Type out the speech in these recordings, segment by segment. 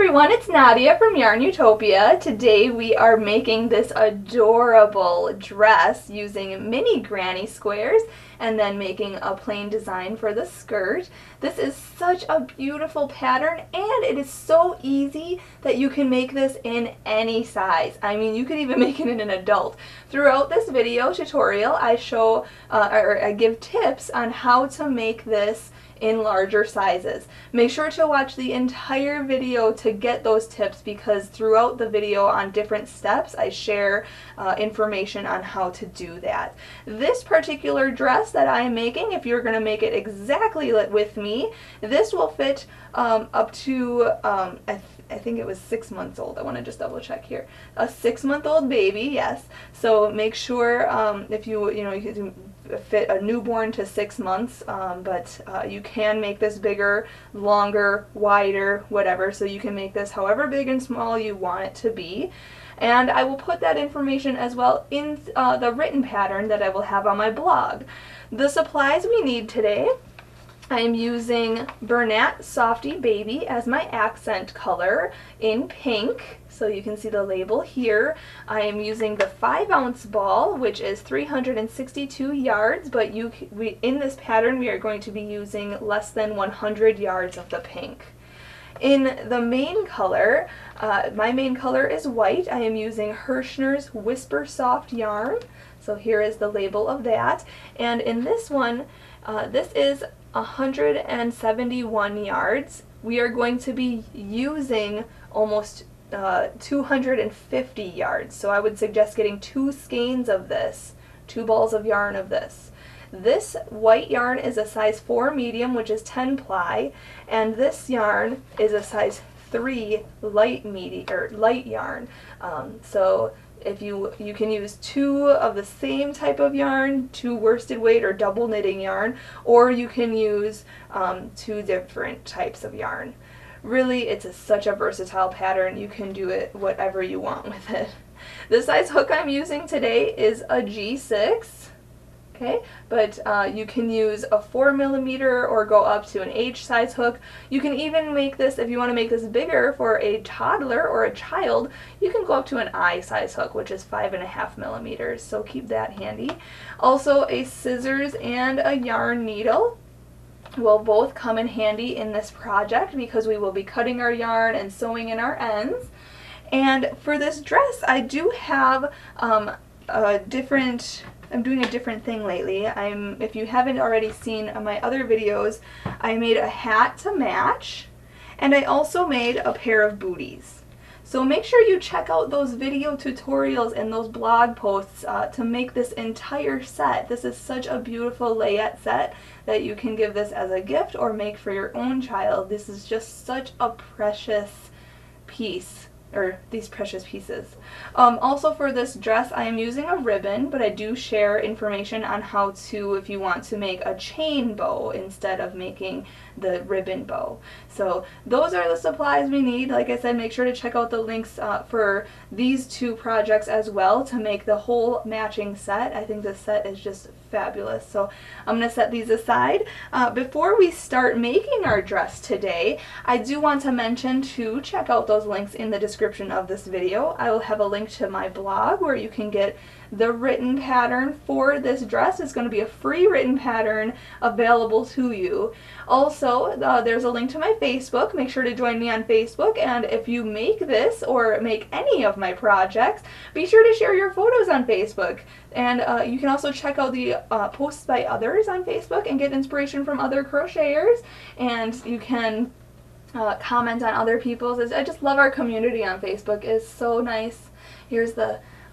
everyone, it's Nadia from YARNutopia. Today we are making this adorable dress using mini granny squares and then making a plain design for the skirt. This is such a beautiful pattern and it is so easy that you can make this in any size. I mean, you could even make it in an adult. Throughout this video tutorial I show or I give tips on how to make this in larger sizes. Make sure to watch the entire video to get those tips because throughout the video on different steps I share information on how to do that. This particular dress that I'm making, if you're going to make it exactly with me, this will fit up to I think it was 6 months old. I want to just double check here. A 6-month-old baby, yes. So make sure if you can fit a newborn to 6 months, but you can make this bigger, longer, wider, whatever. So you can make this however big and small you want it to be. And I will put that information as well in the written pattern that I will have on my blog. The supplies we need today. I am using Bernat Softy Baby as my accent color in pink, so you can see the label here. I am using the 5-ounce ball, which is 362 yards, but in this pattern we are going to be using less than 100 yards of the pink. In the main color, my main color is white. I am using Hirschner's Whisper Soft yarn, so here is the label of that. And in this one, this is 171 yards. We are going to be using almost 250 yards, so I would suggest getting 2 skeins of this, 2 balls of yarn of this. This white yarn is a size 4 medium, which is 10 ply, and this yarn is a size 3 light yarn. So if you can use 2 of the same type of yarn, 2 worsted weight or double knitting yarn, or you can use 2 different types of yarn. Really, it's such a versatile pattern. You can do it whatever you want with it. The size hook I'm using today is a G6. Okay, but you can use a 4mm or go up to an H size hook. You can even make this, if you want to make this bigger for a toddler or a child, you can go up to an I size hook, which is 5.5mm, so keep that handy. Also, a scissors and a yarn needle will both come in handy in this project because we will be cutting our yarn and sewing in our ends. And for this dress, I do have I'm doing a different thing lately. If you haven't already seen my other videos, I made a hat to match, and I also made a pair of booties. So make sure you check out those video tutorials and those blog posts to make this entire set. This is such a beautiful layette set that you can give this as a gift or make for your own child. This is just such a precious piece. Or these precious pieces. Also for this dress I am using a ribbon, but I do share information on how to, if you want to make a chain bow instead of making the ribbon bow. So those are the supplies we need. Like I said, make sure to check out the links for these 2 projects as well to make the whole matching set. I think this set is just fabulous. So I'm going to set these aside. Before we start making our dress today, I do want to mention to check out those links in the description of this video. I will have a link to my blog where you can get the written pattern for this dress. It's going to be a free written pattern available to you. Also, there's a link to my Facebook. Make sure to join me on Facebook, and if you make this or make any of my projects, be sure to share your photos on Facebook. And you can also check out the posts by others on Facebook and get inspiration from other crocheters, and you can comment on other people's. I just love our community on Facebook. It's so nice.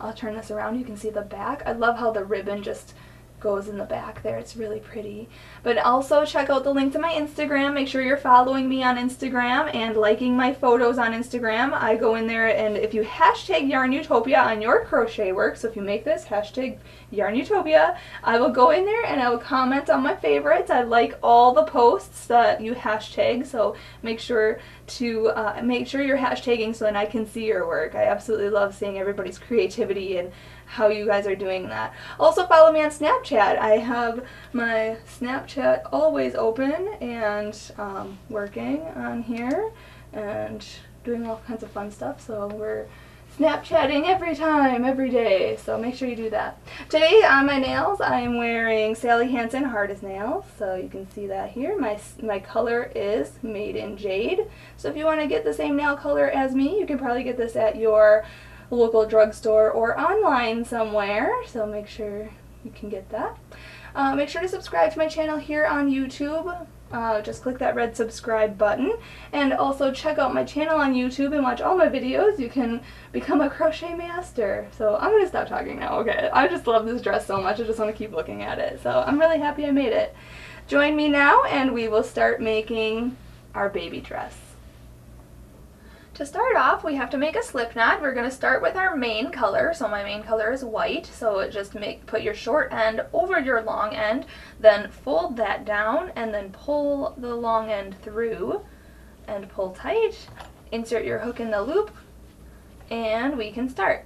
I'll turn this around, you can see the back. I love how the ribbon just goes in the back there. It's really pretty. But also check out the link to my Instagram. Make sure you're following me on Instagram and liking my photos on Instagram. I go in there, and if you hashtag YARNutopia on your crochet work, so if you make this, hashtag YARNutopia, I will go in there and I will comment on my favorites. I like all the posts that you hashtag, so make sure you're hashtagging so that I can see your work. I absolutely love seeing everybody's creativity and how you guys are doing that. Also follow me on Snapchat. I have my Snapchat always open and working on here, and doing all kinds of fun stuff, so we're Snapchatting every time, every day, so make sure you do that. Today on my nails, I'm wearing Sally Hansen Hard as Nails, so you can see that here. My color is Made in Jade, so if you want to get the same nail color as me, you can probably get this at your local drugstore or online somewhere, so make sure you can get that. Make sure to subscribe to my channel here on YouTube. Just click that red subscribe button, and also check out my channel on YouTube and watch all my videos. You can become a crochet master. So I'm going to stop talking now, okay? I just love this dress so much, I just want to keep looking at it. So I'm really happy I made it. Join me now and we will start making our baby dress. To start off, we have to make a slip knot. We're going to start with our main color. So my main color is white, so just put your short end over your long end, then fold that down and then pull the long end through and pull tight. Insert your hook in the loop and we can start.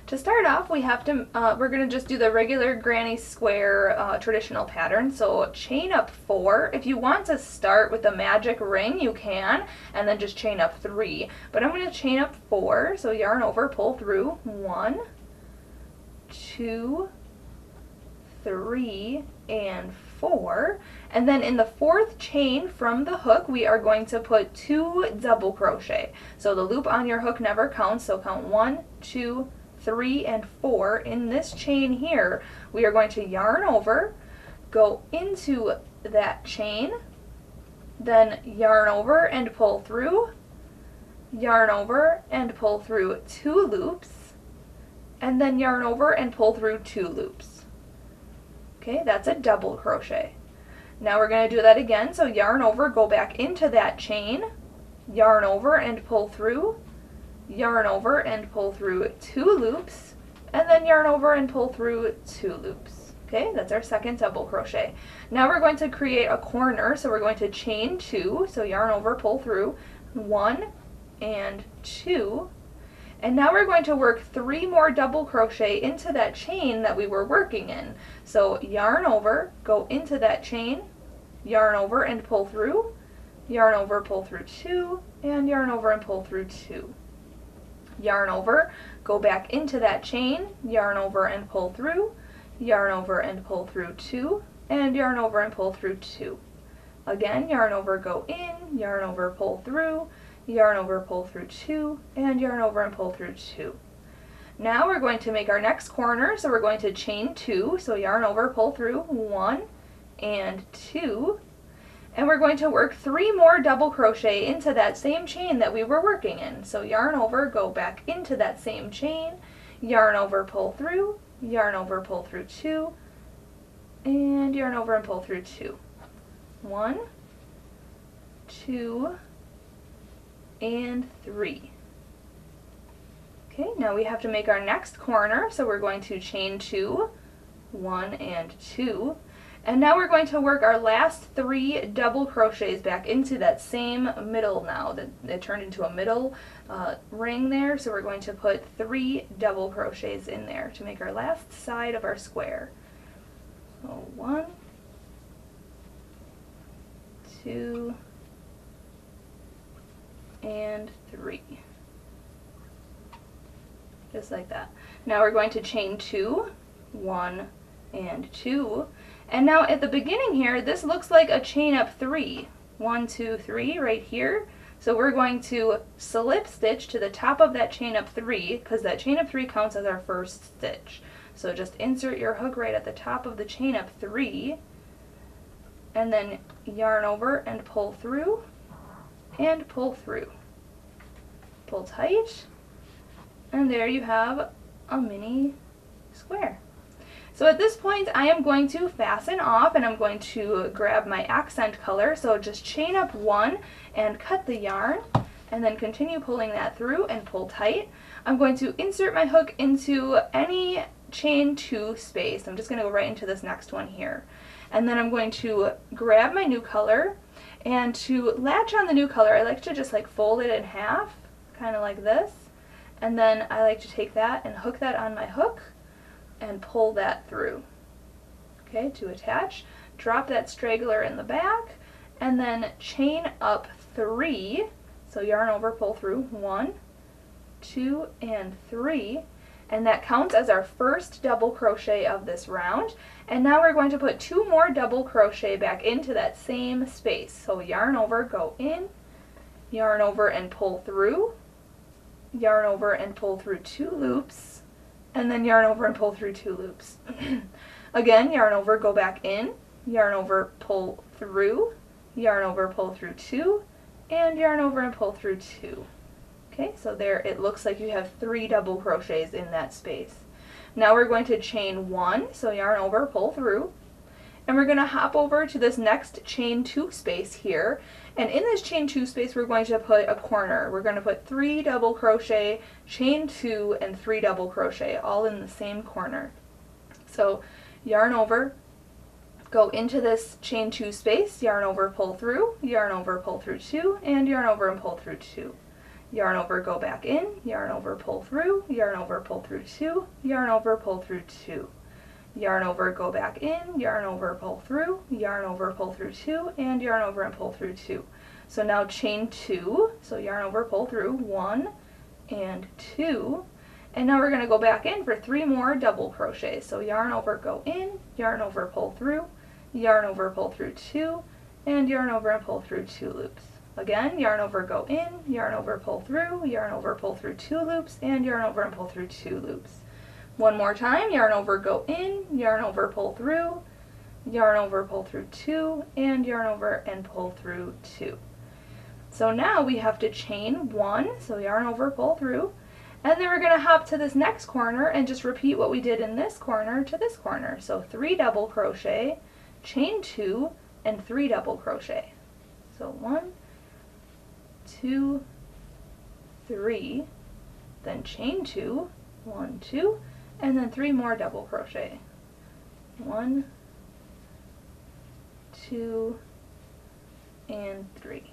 To start off, we have to, we're going to just do the regular granny square traditional pattern. So chain up 4. If you want to start with the magic ring, you can, and then just chain up 3. But I'm going to chain up 4. So yarn over, pull through 1, 2, 3, and 4. And then in the 4th chain from the hook, we are going to put 2 double crochet. So the loop on your hook never counts, so count 1, 2, 3, and 4. In this chain here, we are going to yarn over, go into that chain, then yarn over and pull through, yarn over and pull through 2 loops, and then yarn over and pull through 2 loops. Okay, that's a double crochet. Now we're going to do that again, so yarn over, go back into that chain, yarn over and pull through, yarn over and pull through 2 loops, and then yarn over and pull through 2 loops. Okay, that's our second double crochet. Now we're going to create a corner, so we're going to chain 2, so yarn over, pull through 1 and 2, and now we're going to work 3 more double crochet into that chain that we were working in. So yarn over, go into that chain, yarn over and pull through, yarn over, pull through 2, and yarn over and pull through 2. Yarn over, go back into that chain, yarn over and pull through, yarn over and pull through 2, and yarn over and pull through 2. Again, yarn over, go in, yarn over, pull through, yarn over, pull through 2, and yarn over and pull through 2. Now we're going to make our next corner, so we're going to chain 2, so yarn over, pull through 1 and 2, and we're going to work 3 more double crochet into that same chain that we were working in. So yarn over, go back into that same chain, yarn over, pull through, yarn over, pull through 2, and yarn over and pull through 2. 1, 2, and 3. Okay, now we have to make our next corner, so we're going to chain 2, 1 and 2. And now we're going to work our last 3 double crochets back into that same middle now. It turned into a middle ring there, so we're going to put 3 double crochets in there to make our last side of our square. So 1, 2, and 3. Just like that. Now we're going to chain 2, 1, and 2. And now at the beginning here, this looks like a chain up 3. 1, 2, 3 right here. So we're going to slip stitch to the top of that chain up 3, because that chain up 3 counts as our first stitch. So just insert your hook right at the top of the chain up 3, and then yarn over and pull through, and pull through. Pull tight, and there you have a mini square. So at this point I am going to fasten off, and I'm going to grab my accent color, so just chain up 1 and cut the yarn, and then continue pulling that through and pull tight. I'm going to insert my hook into any chain 2 space. I'm just going to go right into this next one here. And then I'm going to grab my new color, and to latch on the new color I like to just like fold it in half, kind of like this, and then I like to take that and hook that on my hook and pull that through. Okay, to attach, drop that straggler in the back, and then chain up 3, So yarn over, pull through, 1, 2, and 3. And that counts as our first double crochet of this round. And now we're going to put 2 more double crochet back into that same space. So yarn over, go in, yarn over and pull through, yarn over and pull through 2 loops, and then yarn over and pull through 2 loops. Again, yarn over, go back in, yarn over, pull through, yarn over, pull through 2, and yarn over and pull through 2. Okay, so there it looks like you have 3 double crochets in that space. Now we're going to chain 1, so yarn over, pull through, and we're going to hop over to this next chain 2 space here, and in this chain 2 space we're going to put a corner. We're going to put 3 double crochet, chain 2, and 3 double crochet all in the same corner. So yarn over, go into this chain 2 space, yarn over, pull through, yarn over, pull through 2, and yarn over and pull through 2. Yarn over, go back in, yarn over, pull through, yarn over, pull through 2, yarn over, pull through 2. Yarn over, go back in, yarn over, pull through, yarn over, pull through 2, and yarn over and pull through 2. So now chain 2, so yarn over, pull through, 1 and 2, and now we're going to go back in for 3 more double crochets. So yarn over, go in, yarn over, pull through, yarn over, pull through 2, and yarn over and pull through 2 loops. Again, yarn over, go in, yarn over, pull through, yarn over, pull through 2 loops, and yarn over and pull through 2 loops. One more time, yarn over, go in, yarn over, pull through, yarn over, pull through 2, and yarn over and pull through 2. So now we have to chain 1, so yarn over, pull through, and then we're going to hop to this next corner and just repeat what we did in this corner to this corner. So 3 double crochet, chain 2, and 3 double crochet. So 1, 2, 3, then chain 2, 1, 2, and then 3 more double crochet. 1, 2, and 3.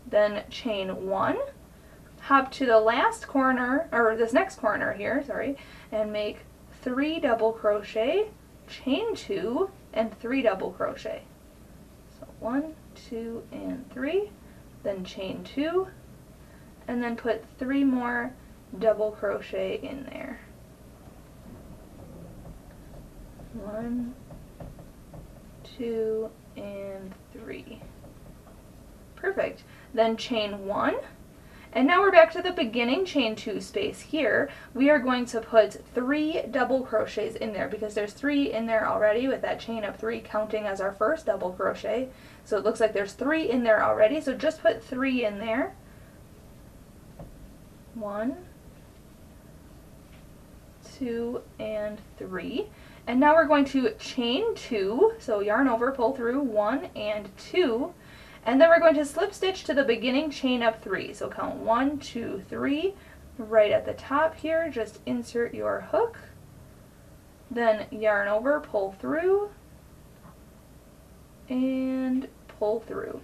Then chain 1, hop to the last corner, or this next corner here, sorry, and make 3 double crochet, chain 2, and 3 double crochet. So 1, 2, and 3, then chain 2, and then put 3 more double crochet in there. 1, 2, and 3. Perfect. Then chain 1, and now we're back to the beginning chain 2 space here. We are going to put 3 double crochets in there because there's 3 in there already with that chain of 3 counting as our first double crochet. So it looks like there's 3 in there already, so just put 3 in there. 1, 2, and 3. And now we're going to chain 2, so yarn over, pull through 1 and 2, and then we're going to slip stitch to the beginning chain of 3. So count 1, 2, 3, right at the top here, just insert your hook, then yarn over, pull through, and pull through.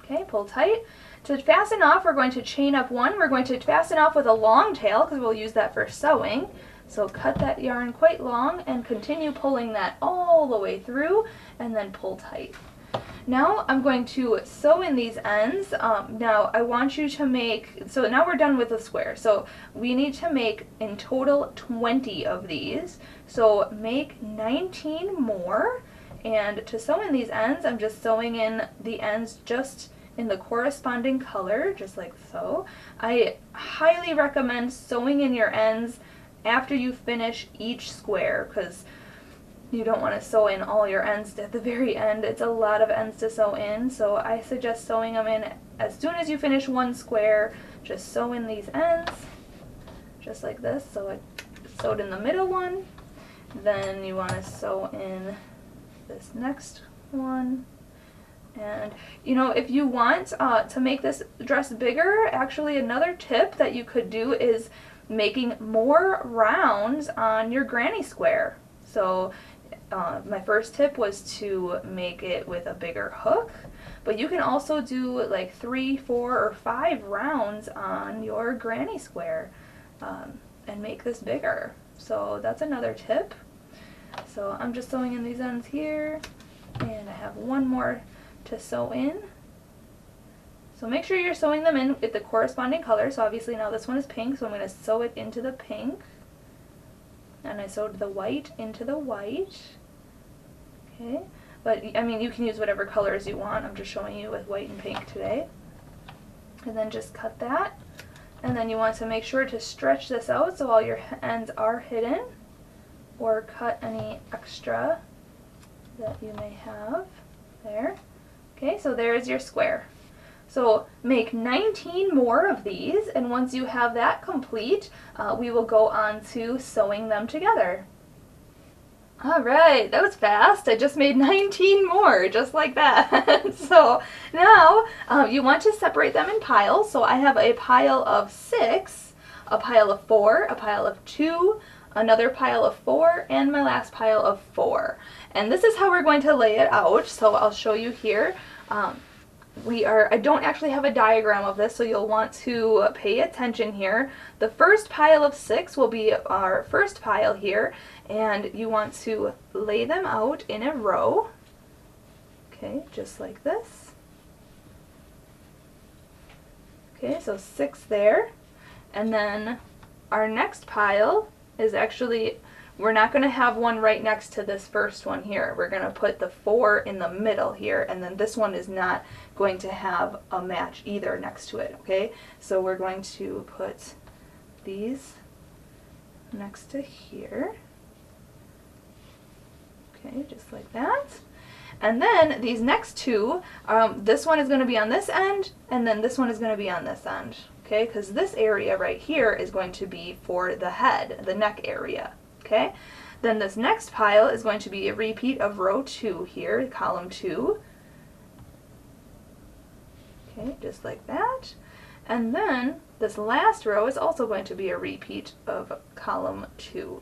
Okay, pull tight. To fasten off, we're going to chain up 1. We're going to fasten off with a long tail because we'll use that for sewing. So cut that yarn quite long and continue pulling that all the way through and then pull tight. Now I'm going to sew in these ends. Now I want you to make, so now we're done with the square. So we need to make in total 20 of these. So make 19 more. And to sew in these ends, I'm just sewing in the ends just in the corresponding color, just like so. I highly recommend sewing in your ends after you finish each square because you don't want to sew in all your ends at the very end. It's a lot of ends to sew in, so I suggest sewing them in as soon as you finish one square. Just sew in these ends, just like this. So I sewed in the middle one, then you want to sew in this next one. And you know, if you want to make this dress bigger, actually another tip that you could do is making more rounds on your granny square. So my first tip was to make it with a bigger hook, but you can also do like 3, 4, or 5 rounds on your granny square and make this bigger. So that's another tip. So I'm just sewing in these ends here, and I have one more to sew in. So So make sure you're sewing them in with the corresponding color. So obviously now this one is pink, so I'm going to sew it into the pink. And I sewed the white into the white. Okay, but I mean you can use whatever colors you want. I'm just showing you with white and pink today. And then just cut that. And then you want to make sure to stretch this out so all your ends are hidden, or cut any extra that you may have there. Okay, so there's your square. So make 19 more of these, and once you have that complete, we will go on to sewing them together. Alright, that was fast. I just made 19 more, just like that. So now you want to separate them in piles. So I have a pile of 6, a pile of 4, a pile of 2, another pile of 4, and my last pile of 4. And this is how we're going to lay it out. So I'll show you here. I don't actually have a diagram of this, so you'll want to pay attention here. The first pile of 6 will be our first pile here, and you want to lay them out in a row. Okay, just like this. Okay, so 6 there. And then our next pile is actually, we're not going to have one right next to this first one here. We're going to put the 4 in the middle here, and then this one is not going to have a match either next to it, okay? So we're going to put these next to here. Okay, just like that. And then these next two, this one is going to be on this end, and then this one is going to be on this end, okay? Because this area right here is going to be for the head, the neck area. Okay, then this next pile is going to be a repeat of row 2 here, column 2. Okay, just like that. And then this last row is also going to be a repeat of column 2.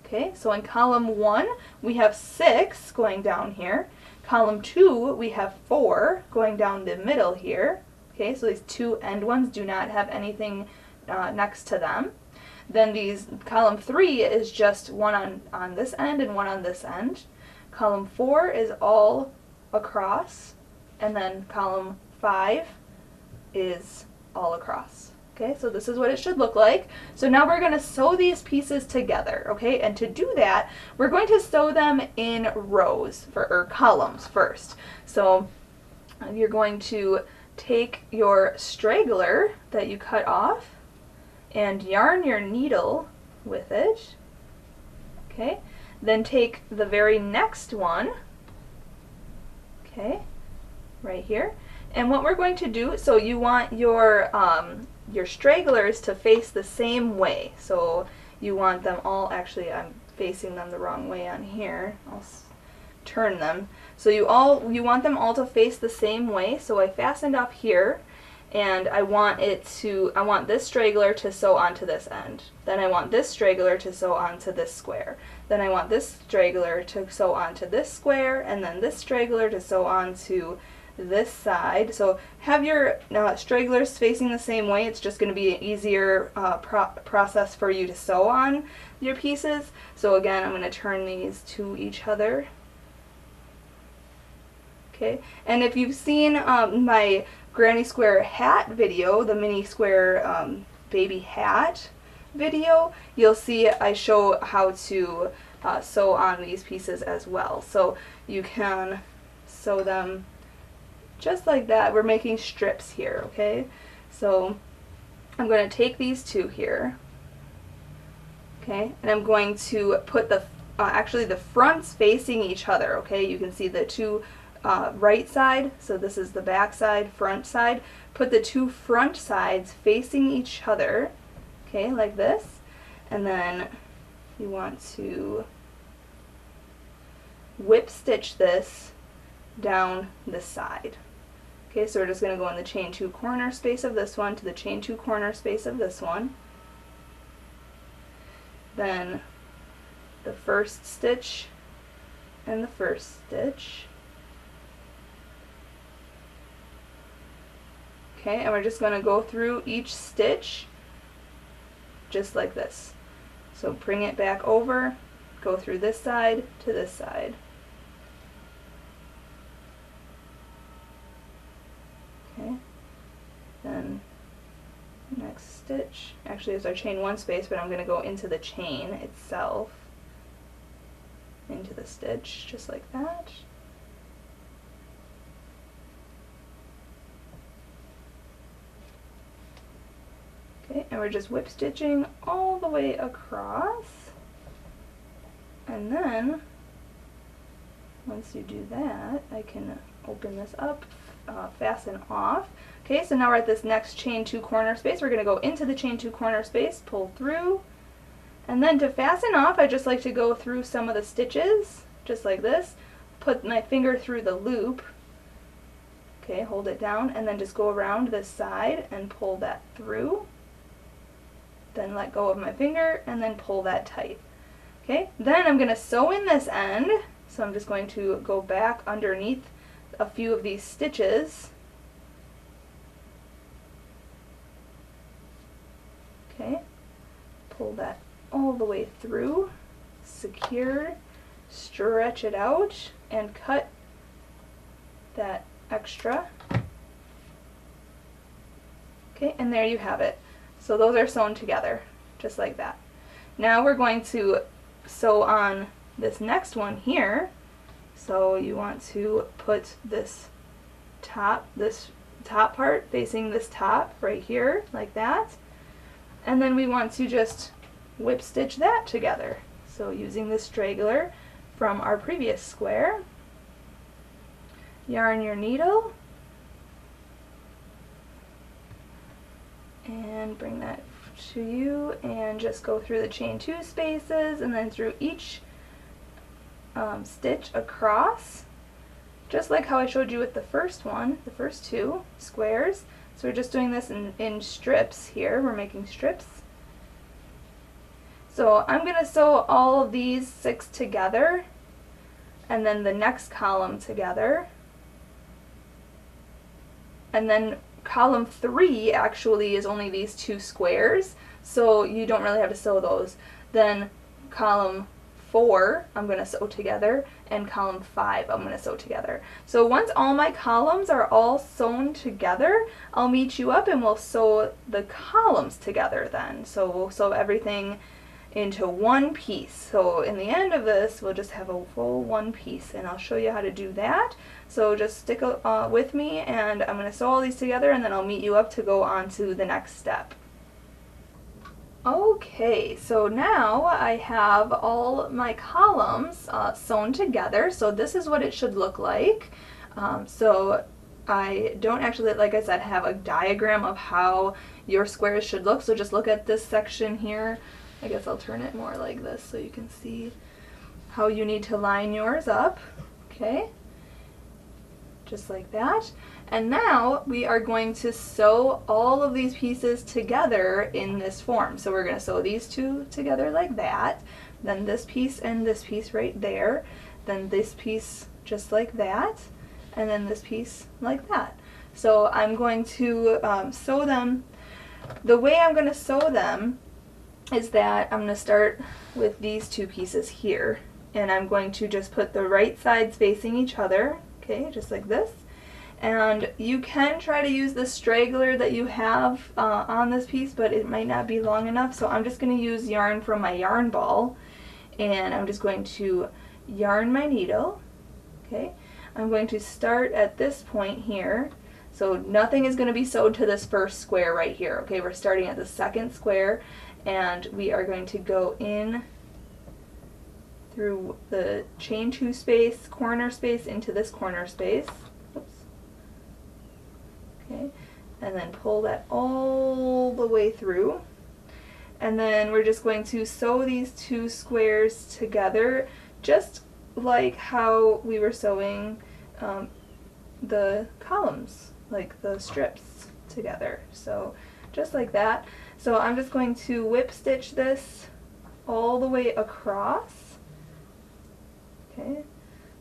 Okay, so in column 1 we have 6 going down here. Column 2 we have 4 going down the middle here. Okay, so these two end ones do not have anything next to them. Then column 3 is just one on this end and one on this end. Column 4 is all across, and then column 5 is all across. Okay, so this is what it should look like. So now we're going to sew these pieces together, okay? And to do that, we're going to sew them in rows, or columns first. So you're going to take your straggler that you cut off, and yarn your needle with it. Okay, then take the very next one, okay, right here. And what we're going to do, so you want your stragglers to face the same way. So you want them all, actually I'm facing them the wrong way on here. I'll turn them. So you want them all to face the same way. So I fastened up here, and I want this straggler to sew onto this end. Then I want this straggler to sew onto this square. Then I want this straggler to sew onto this square, and then this straggler to sew onto this side. So have your stragglers facing the same way. It's just going to be an easier process for you to sew on your pieces. So again, I'm going to turn these to each other. Okay, and if you've seen my Granny Square hat video, the mini square baby hat video, you'll see I show how to sew on these pieces as well. So you can sew them just like that. We're making strips here, okay? So I'm going to take these two here, okay, and I'm going to put actually the fronts facing each other, okay? You can see the two right side, so this is the back side, front side. Put the two front sides facing each other, okay, like this, and then you want to whip stitch this down this side. Okay, so we're just going to go in the chain 2 corner space of this one to the chain 2 corner space of this one. Then the first stitch and the first stitch. Okay, and we're just going to go through each stitch just like this. So bring it back over, go through this side to this side. Okay, next stitch. Actually, it's our chain 1 space, but I'm going to go into the chain itself, into the stitch, just like that. Okay, and we're just whip stitching all the way across, and then once you do that, I can open this up, fasten off. Okay, so now we're at this next chain 2 corner space. We're going to go into the chain 2 corner space, pull through, and then to fasten off, I just like to go through some of the stitches, just like this, put my finger through the loop, okay, hold it down, and then just go around this side and pull that through, then let go of my finger, and then pull that tight. Okay, then I'm going to sew in this end, so I'm just going to go back underneath a few of these stitches. Okay, pull that all the way through, secure, stretch it out, and cut that extra. Okay, and there you have it. So those are sewn together, just like that. Now we're going to sew on this next one here. So you want to put this top part facing this top right here, like that. And then we want to just whip stitch that together. So using the straggler from our previous square, yarn your needle, and bring that to you, and just go through the chain 2 spaces and then through each stitch across, just like how I showed you with the first one, the first 2 squares. So we're just doing this in strips here. We're making strips. So I'm going to sew all of these 6 together, and then the next column together, and then column 3 actually is only these 2 squares, so you don't really have to sew those. Then column 4 I'm going to sew together, and column 5 I'm going to sew together. So once all my columns are all sewn together, I'll meet you up and we'll sew the columns together then. So we'll sew everything into one piece. So in the end of this, we'll just have a full one piece, and I'll show you how to do that. So just stick with me, and I'm going to sew all these together, and then I'll meet you up to go on to the next step. Okay, so now I have all my columns sewn together, so this is what it should look like. So I don't actually, like I said, have a diagram of how your squares should look, so just look at this section here. I guess I'll turn it more like this so you can see how you need to line yours up. Okay, just like that. And now we are going to sew all of these pieces together in this form. So we're going to sew these 2 together like that, then this piece and this piece right there, then this piece just like that, and then this piece like that. So I'm going to sew them. The way I'm going to sew them is that I'm going to start with these 2 pieces here, and I'm going to just put the right sides facing each other, okay, just like this. And you can try to use the straggler that you have on this piece, but it might not be long enough, so I'm just going to use yarn from my yarn ball, and I'm just going to yarn my needle. Okay, I'm going to start at this point here, so nothing is going to be sewed to this first square right here. Okay, we're starting at the second square, and we are going to go in through the chain 2 space, corner space, into this corner space. Oops. Okay, and then pull that all the way through, and then we're just going to sew these 2 squares together, just like how we were sewing the columns, like the strips together. So just like that. So I'm just going to whip stitch this all the way across. Okay,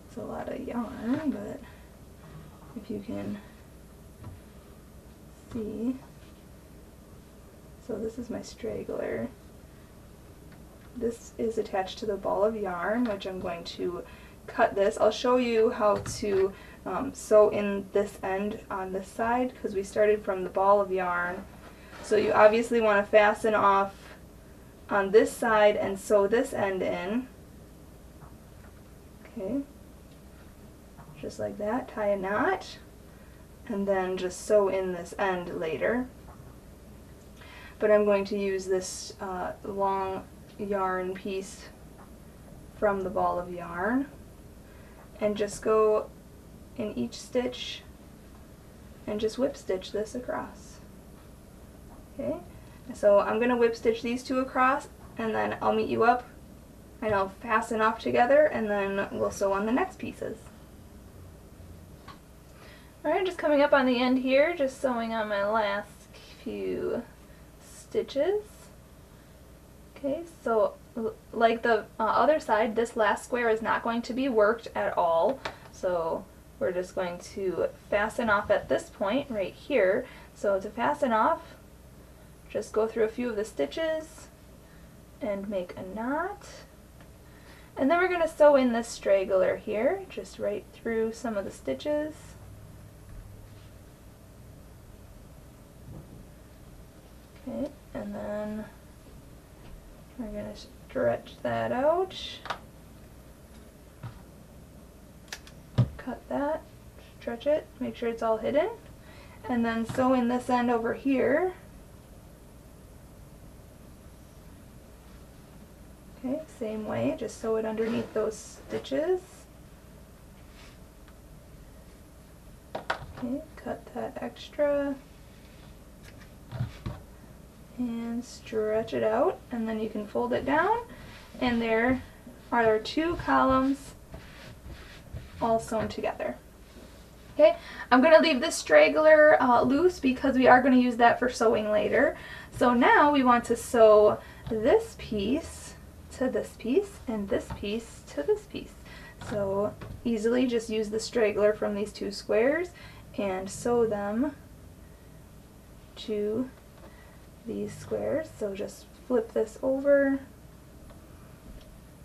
it's a lot of yarn, but if you can see. So this is my straggler. This is attached to the ball of yarn, which I'm going to cut this. I'll show you how to sew in this end on this side, because we started from the ball of yarn. So you obviously want to fasten off on this side and sew this end in. Okay, just like that, tie a knot, and then just sew in this end later. But I'm going to use this long yarn piece from the ball of yarn and just go in each stitch and just whip stitch this across. Okay, so I'm going to whip stitch these two across, and then I'll meet you up and I'll fasten off together, and then we'll sew on the next pieces. Alright, just coming up on the end here, just sewing on my last few stitches. Okay, so like the other side, this last square is not going to be worked at all, so we're just going to fasten off at this point right here. So to fasten off, just go through a few of the stitches and make a knot. And then we're going to sew in this straggler here, just right through some of the stitches. Okay, and then we're going to stretch that out, cut that, stretch it, make sure it's all hidden, and then sew in this end over here. Okay, same way, just sew it underneath those stitches. Okay, cut that extra and stretch it out, and then you can fold it down, and there are our two columns all sewn together. Okay, I'm going to leave this straggler loose because we are going to use that for sewing later. So now we want to sew this piece to this piece and this piece to this piece. So easily just use the straggler from these two squares and sew them to these squares. So just flip this over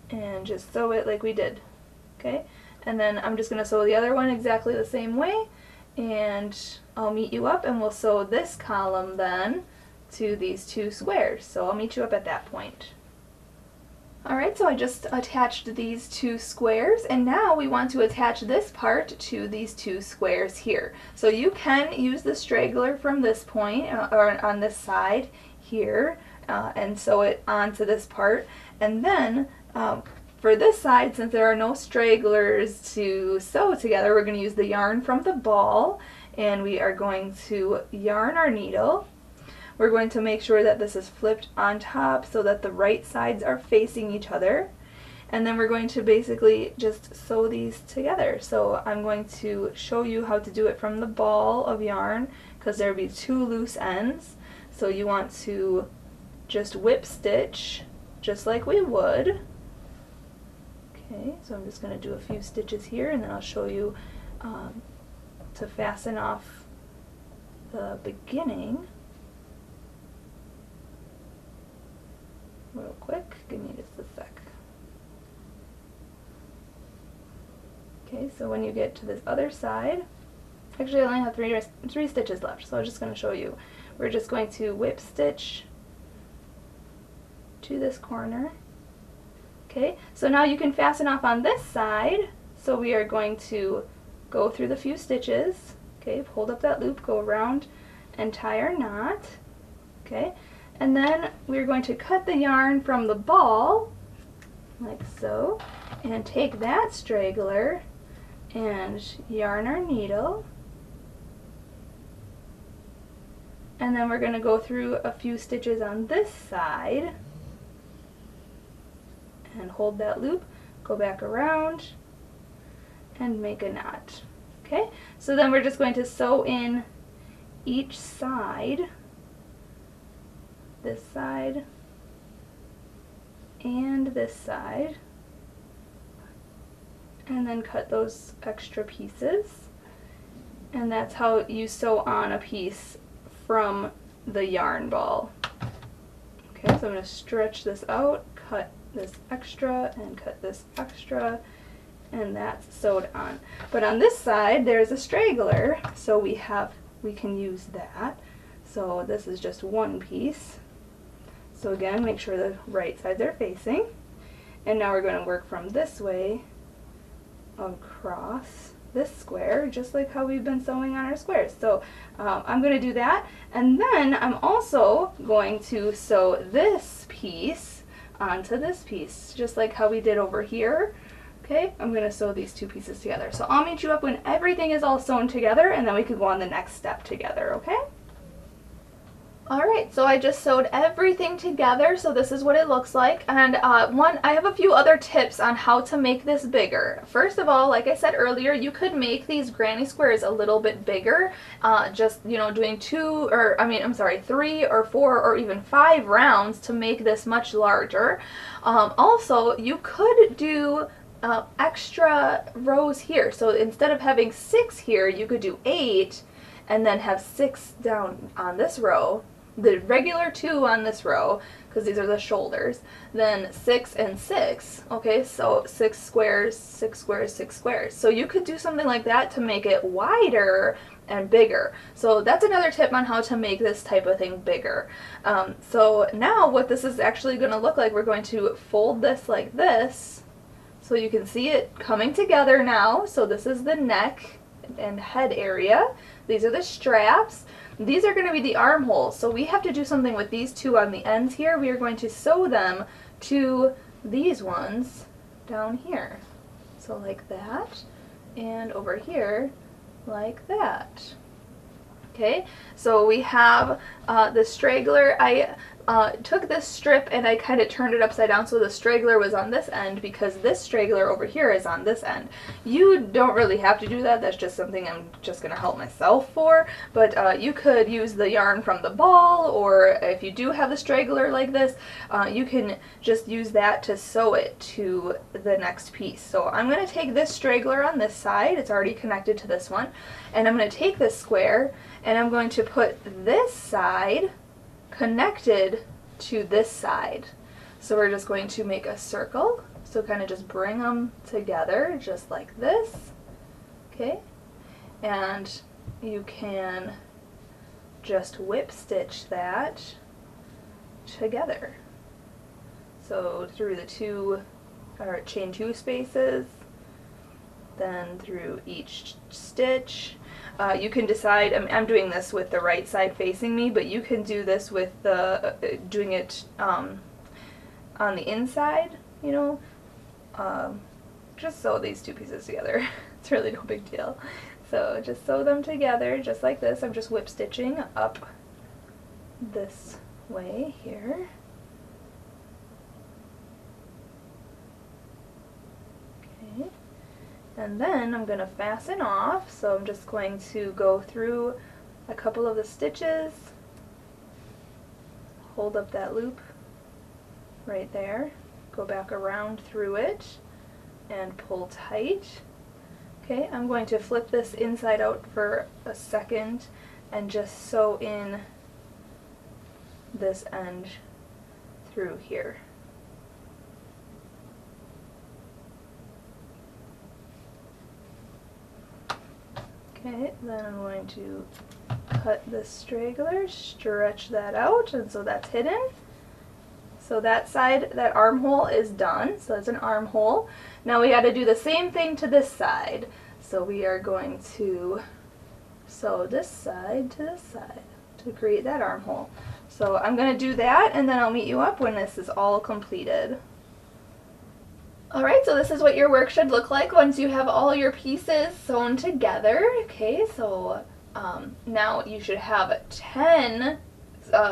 and just sew it like we did. Okay, and then I'm just going to sew the other one exactly the same way, and I'll meet you up and we'll sew this column then to these two squares. So I'll meet you up at that point. Alright, so I just attached these two squares, and now we want to attach this part to these two squares here. So you can use the straggler from this point, or on this side here, and sew it onto this part. And then for this side, since there are no stragglers to sew together, we're going to use the yarn from the ball, and we are going to yarn our needle. We're going to make sure that this is flipped on top so that the right sides are facing each other. And then we're going to basically just sew these together. So I'm going to show you how to do it from the ball of yarn, because there will be two loose ends. So you want to just whip stitch just like we would. Okay, so I'm just going to do a few stitches here, and then I'll show you to fasten off the beginning. Real quick, give me just a sec. Okay, so when you get to this other side, actually I only have three stitches left, so I'm just going to show you. We're just going to whip stitch to this corner. Okay, so now you can fasten off on this side, so we are going to go through the few stitches. Okay, hold up that loop, go around and tie our knot. Okay, and then we're going to cut the yarn from the ball, like so, and take that straggler and yarn our needle. And then we're going to go through a few stitches on this side and hold that loop, go back around and make a knot. Okay, so then we're just going to sew in each side, this side and this side, and then cut those extra pieces. And that's how you sew on a piece from the yarn ball. Okay, so I'm going to stretch this out, cut this extra and cut this extra, and that's sewed on. But on this side there's a straggler, so we can use that. So this is just one piece. So again, make sure the right sides are facing. And now we're going to work from this way across this square, just like how we've been sewing on our squares. So I'm going to do that, and then I'm also going to sew this piece onto this piece, just like how we did over here. Okay, I'm going to sew these two pieces together. So I'll meet you up when everything is all sewn together, and then we can go on the next step together, okay? Alright, so I just sewed everything together, so this is what it looks like. And I have a few other tips on how to make this bigger. First of all, like I said earlier, you could make these granny squares a little bit bigger, just, you know, doing 3 or 4 or even 5 rounds to make this much larger. Also, you could do extra rows here. So instead of having 6 here, you could do 8 and then have 6 down on this row, the regular 2 on this row, because these are the shoulders, then 6 and 6, okay, so 6 squares, 6 squares, 6 squares. So you could do something like that to make it wider and bigger. So that's another tip on how to make this type of thing bigger. So now what this is actually going to look like, we're going to fold this like this, so you can see it coming together now. So this is the neck and head area. These are the straps. These are going to be the armholes. So we have to do something with these two on the ends here. We are going to sew them to these ones down here. So like that, and over here like that. Okay, so we have the straggler. I took this strip and I kind of turned it upside down so the straggler was on this end, because this straggler over here is on this end. You don't really have to do that. That's just something I'm just going to help myself for. But you could use the yarn from the ball, or if you do have the straggler like this, you can just use that to sew it to the next piece. So I'm going to take this straggler on this side. It's already connected to this one. And I'm going to take this square and I'm going to put this side connected to this side. So we're just going to make a circle. So kind of just bring them together just like this. Okay, and you can just whip stitch that together. So through the chain 2 spaces, then through each stitch. You can decide, I'm doing this with the right side facing me, but you can do this with doing it on the inside, you know. Just sew these two pieces together. It's really no big deal. So just sew them together just like this. I'm just whip stitching up this way here. Okay. And then I'm going to fasten off, so I'm just going to go through a couple of the stitches, hold up that loop right there, go back around through it, and pull tight. Okay, I'm going to flip this inside out for a second and just sew in this end through here. Okay, then I'm going to cut this straggler, stretch that out, and so that's hidden. So that side, that armhole is done, so that's an armhole. Now we got to do the same thing to this side. So we are going to sew this side to this side to create that armhole. So I'm going to do that, and then I'll meet you up when this is all completed. Alright, so this is what your work should look like once you have all your pieces sewn together. Okay, so now you should have 10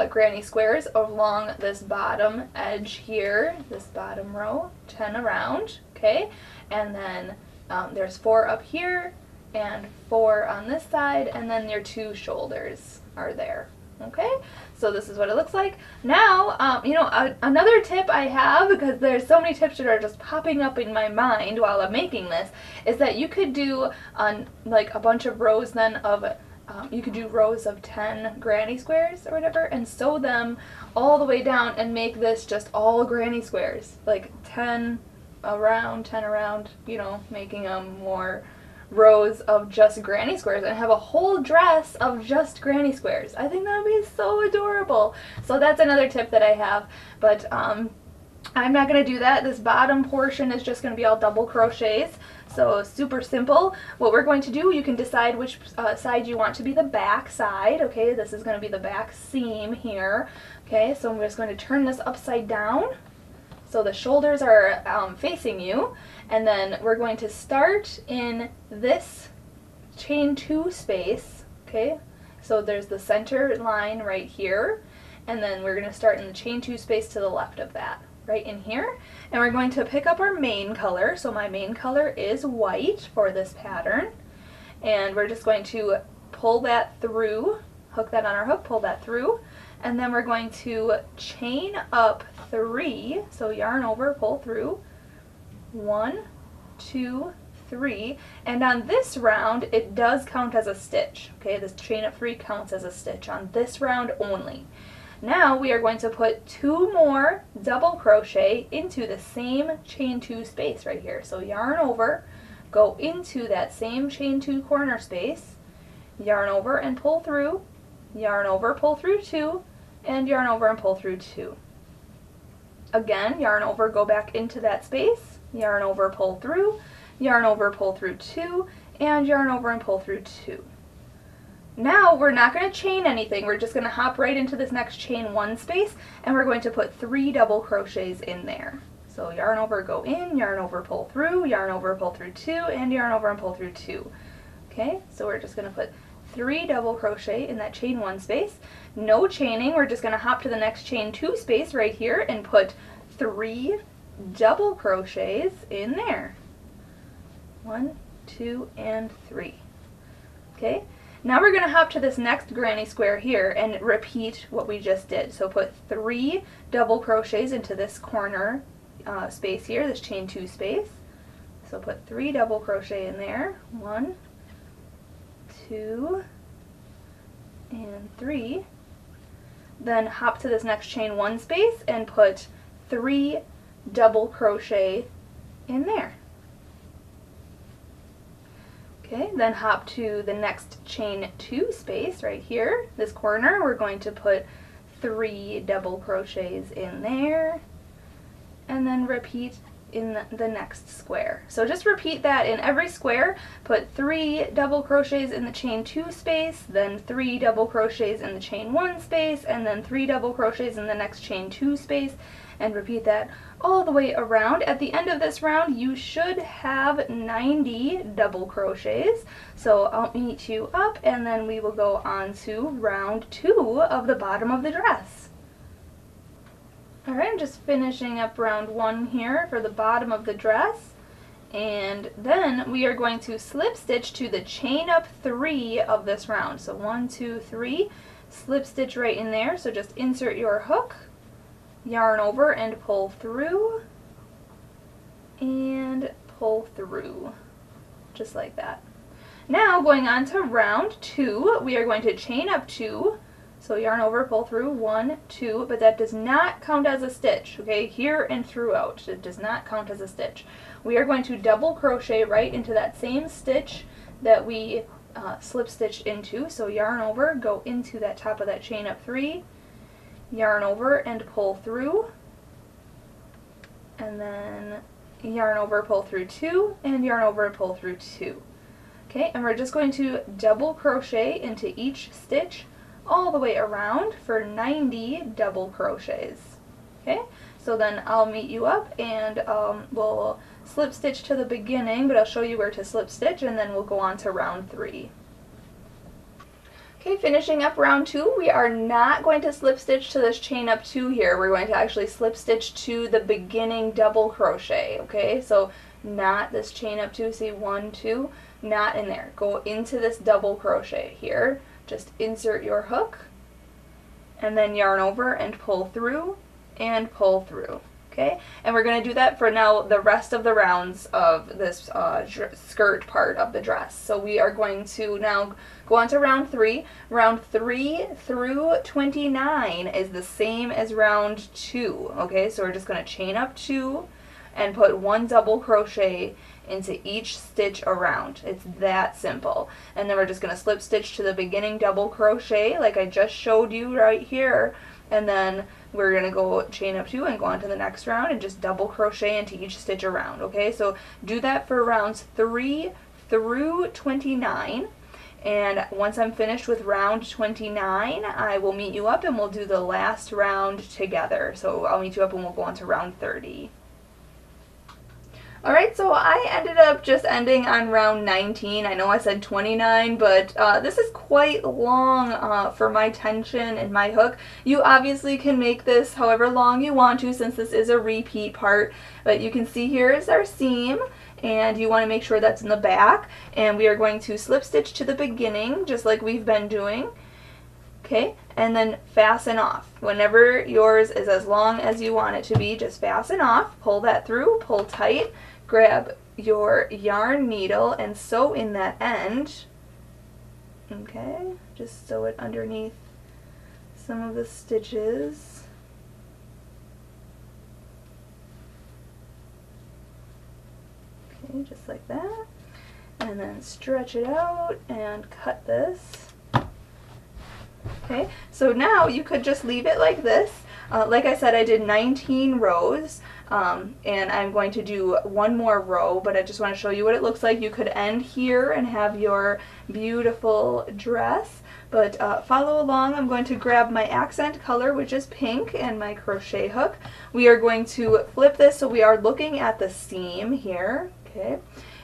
granny squares along this bottom edge here, this bottom row, 10 around, okay? And then there's 4 up here and 4 on this side, and then your 2 shoulders are there. Okay, so this is what it looks like. Now, you know, another tip I have, because there's so many tips that are just popping up in my mind while I'm making this, is that you could do like a bunch of rows then of, you could do rows of 10 granny squares or whatever and sew them all the way down and make this just all granny squares, like 10 around, 10 around, you know, making them more rows of just granny squares and have a whole dress of just granny squares. I think that would be so adorable. So that's another tip that I have, but I'm not going to do that. This bottom portion is just going to be all double crochets. So super simple. What we're going to do, you can decide which side you want to be the back side. Okay, this is going to be the back seam here. Okay, so I'm just going to turn this upside down so the shoulders are facing you, and then we're going to start in this chain 2 space. Okay, so there's the center line right here, and then we're going to start in the chain 2 space to the left of that, right in here, and we're going to pick up our main color. So my main color is white for this pattern, and we're just going to pull that through, hook that on our hook, pull that through, and then we're going to chain up 3, so yarn over, pull through, 1, 2, 3, and on this round it does count as a stitch. Okay, this chain up 3 counts as a stitch on this round only. Now we are going to put 2 more double crochet into the same chain 2 space right here. So yarn over, go into that same chain 2 corner space, yarn over and pull through, yarn over, pull through 2, and yarn over and pull through 2. Again, yarn over, go back into that space, yarn over, pull through, yarn over, pull through 2, and yarn over and pull through 2. Now we're not going to chain anything, we're just going to hop right into this next chain 1 space, and we're going to put 3 double crochets in there. So yarn over, go in, yarn over, pull through, yarn over, pull through 2, and yarn over and pull through 2. Okay, so we're just going to put 3 double crochet in that chain 1 space. No chaining, we're just going to hop to the next chain 2 space right here and put 3 double crochets in there. 1, 2, and 3. Okay, now we're going to hop to this next granny square here and repeat what we just did. So put 3 double crochets into this corner space here, this chain 2 space. So put 3 double crochet in there. 1, 2, and 3. Then hop to this next chain 1 space and put 3 double crochet in there. Okay, then hop to the next chain 2 space right here, this corner. We're going to put 3 double crochets in there, and then repeat in the next square. So just repeat that in every square. Put 3 double crochets in the chain 2 space, then 3 double crochets in the chain 1 space, and then 3 double crochets in the next chain 2 space, and repeat that all the way around. At the end of this round you should have 90 double crochets. So I'll meet you up, and then we will go on to round 2 of the bottom of the dress. Alright, I'm just finishing up round 1 here for the bottom of the dress, and then we are going to slip stitch to the chain up 3 of this round. So 1, 2, 3, slip stitch right in there. So just insert your hook, yarn over and pull through, and pull through, just like that. Now going on to round 2, we are going to chain up 2. So yarn over, pull through, 1, 2, but that does not count as a stitch, okay? Here and throughout, it does not count as a stitch. We are going to double crochet right into that same stitch that we slip stitched into. So yarn over, go into that top of that chain up 3, yarn over and pull through, and then yarn over, pull through 2, and yarn over and pull through 2. Okay, and we're just going to double crochet into each stitch all the way around for 90 double crochets. Okay, so then I'll meet you up, and we'll slip stitch to the beginning, but I'll show you where to slip stitch, and then we'll go on to round 3. Okay, finishing up round 2, we are not going to slip stitch to this chain up 2 here. We're going to actually slip stitch to the beginning double crochet. Okay, so not this chain up 2, see 1, 2, not in there. Go into this double crochet here. Just insert your hook, and then yarn over and pull through, and pull through. Okay, and we're going to do that for now the rest of the rounds of this skirt part of the dress. So we are going to now go on to round 3. Round 3 through 29 is the same as round 2. Okay, so we're just going to chain up 2 and put 1 double crochet into each stitch around. It's that simple. And then we're just going to slip stitch to the beginning double crochet like I just showed you right here, and then we're going to go chain up 2 and go on to the next round and just double crochet into each stitch around. Okay, so do that for rounds 3 through 29. And once I'm finished with round 29, I will meet you up and we'll do the last round together. So I'll meet you up and we'll go on to round 30. Alright, so I ended up just ending on round 19. I know I said 29, but this is quite long for my tension and my hook. You obviously can make this however long you want to, since this is a repeat part, but you can see here is our seam, and you want to make sure that's in the back, and we are going to slip stitch to the beginning just like we've been doing. Okay, and then fasten off. Whenever yours is as long as you want it to be, just fasten off, pull that through, pull tight, grab your yarn needle and sew in that end. Okay, just sew it underneath some of the stitches. Okay, just like that. And then stretch it out and cut this. Okay, so now you could just leave it like this. Like I said, I did 19 rows, and I'm going to do one more row, but I just want to show you what it looks like. You could end here and have your beautiful dress, but follow along. I'm going to grab my accent color, which is pink, and my crochet hook. We are going to flip this so we are looking at the seam here, okay?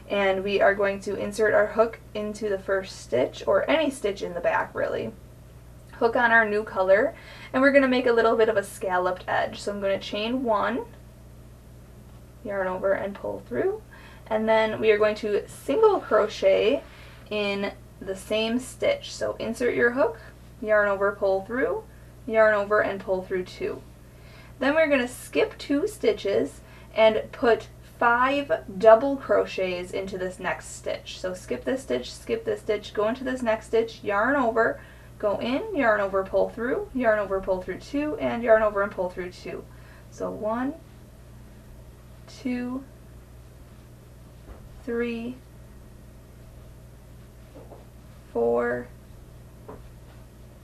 And we are going to insert our hook into the first stitch, or any stitch in the back, really. Hook on our new color, and we're going to make a little bit of a scalloped edge. So I'm going to chain 1, yarn over and pull through, and then we are going to single crochet in the same stitch. So insert your hook, yarn over, pull through, yarn over and pull through 2. Then we're going to skip 2 stitches and put 5 double crochets into this next stitch. So skip this stitch, go into this next stitch, yarn over, go in, yarn over, pull through 2, and yarn over and pull through 2. So 1, 2, 3, 4,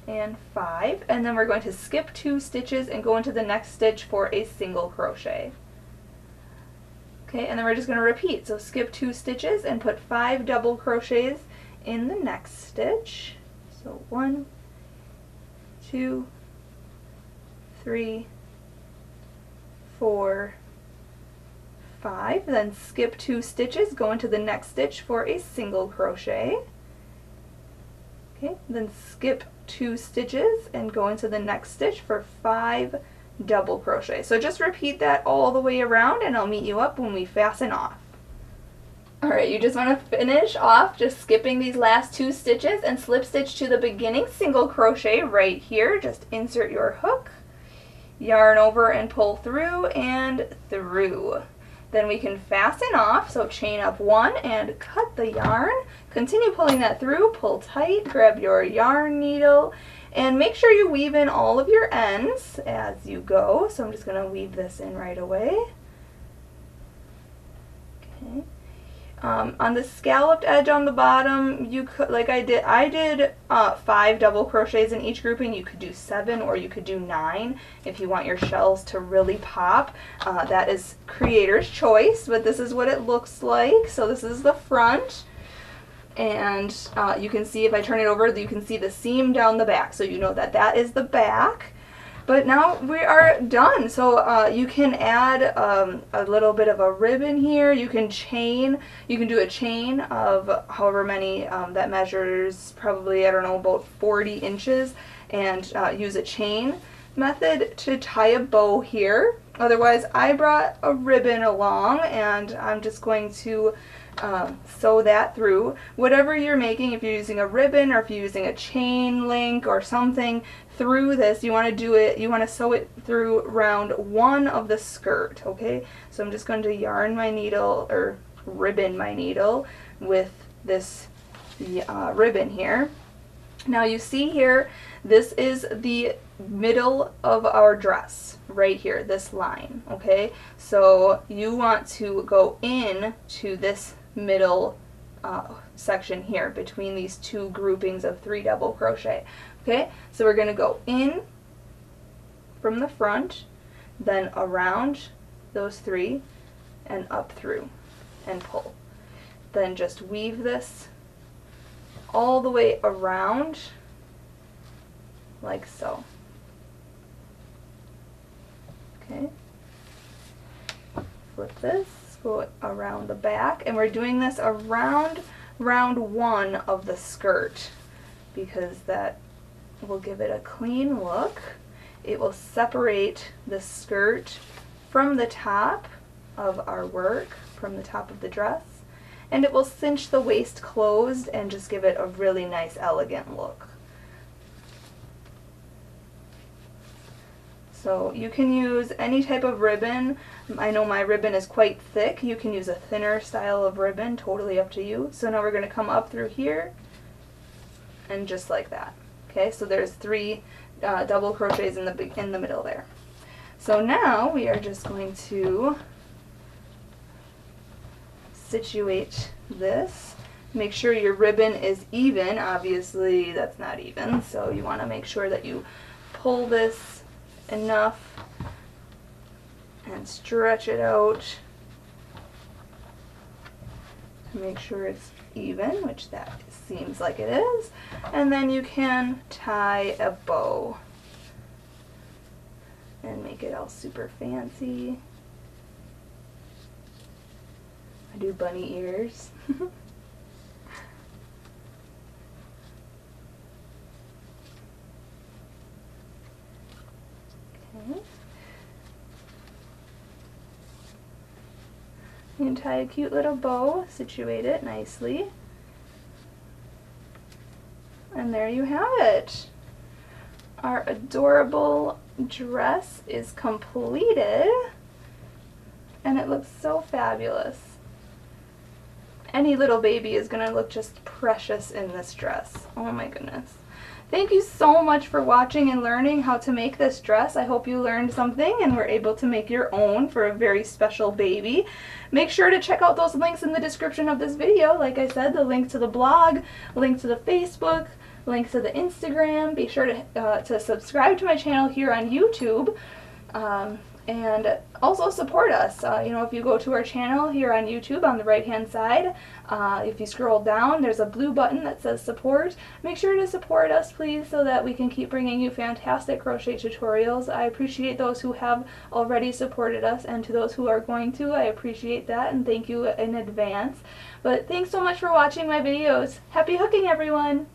and 5. And then we're going to skip 2 stitches and go into the next stitch for a single crochet. Okay, and then we're just going to repeat. So skip 2 stitches and put 5 double crochets in the next stitch. So 1, 2, 3, 4, 5. Then skip 2 stitches, go into the next stitch for a single crochet. Okay, then skip 2 stitches and go into the next stitch for 5 double crochet. So just repeat that all the way around, and I'll meet you up when we fasten off. Alright, you just want to finish off just skipping these last 2 stitches and slip stitch to the beginning single crochet right here. Just insert your hook, yarn over and pull through and through. Then we can fasten off, so chain up 1 and cut the yarn. Continue pulling that through, pull tight, grab your yarn needle, and make sure you weave in all of your ends as you go. So I'm just going to weave this in right away. Okay. On the scalloped edge on the bottom, you could, like I did 5 double crochets in each grouping. You could do 7 or you could do 9 if you want your shells to really pop. That is creator's choice, but this is what it looks like. So this is the front, and you can see, if I turn it over, you can see the seam down the back, so you know that that is the back. But now we are done. So you can add a little bit of a ribbon here. You can chain. You can do a chain of however many that measures, probably, I don't know, about 40 inches, and use a chain method to tie a bow here. Otherwise, I brought a ribbon along, and I'm just going to sew that through. Whatever you're making, if you're using a ribbon or if you're using a chain link or something through this, you want to do it, you want to sew it through round 1 of the skirt, okay? So I'm just going to yarn my needle, or ribbon my needle with this ribbon here. Now you see here, this is the middle of our dress, right here, this line, okay? So you want to go in to this middle section here between these two groupings of 3 double crochet, okay? So we're going to go in from the front, then around those 3 and up through and pull. Then just weave this all the way around like so. Okay. Flip this, go around the back, and we're doing this around round 1 of the skirt because that will give it a clean look. It will separate the skirt from the top of our work, from the top of the dress, and it will cinch the waist closed and just give it a really nice, elegant look. So you can use any type of ribbon. I know my ribbon is quite thick. You can use a thinner style of ribbon, totally up to you. So now we're going to come up through here and just like that. Okay, so there's 3 double crochets in the middle there. So now we are just going to situate this. Make sure your ribbon is even. Obviously that's not even, so you want to make sure that you pull this enough and stretch it out to make sure it's even, which that seems like it is. And then you can tie a bow and make it all super fancy. I do bunny ears. Okay. You can tie a cute little bow, situate it nicely. And there you have it. Our adorable dress is completed, and it looks so fabulous. Any little baby is going to look just precious in this dress. Oh my goodness. Thank you so much for watching and learning how to make this dress. I hope you learned something and were able to make your own for a very special baby. Make sure to check out those links in the description of this video. Like I said, the link to the blog, link to the Facebook, link to the Instagram. Be sure to subscribe to my channel here on YouTube. And also support us. You know, if you go to our channel here on YouTube on the right hand side, if you scroll down, there's a blue button that says support. Make sure to support us, please, so that we can keep bringing you fantastic crochet tutorials. I appreciate those who have already supported us, and to those who are going to, I appreciate that and thank you in advance. But thanks so much for watching my videos. Happy hooking, everyone!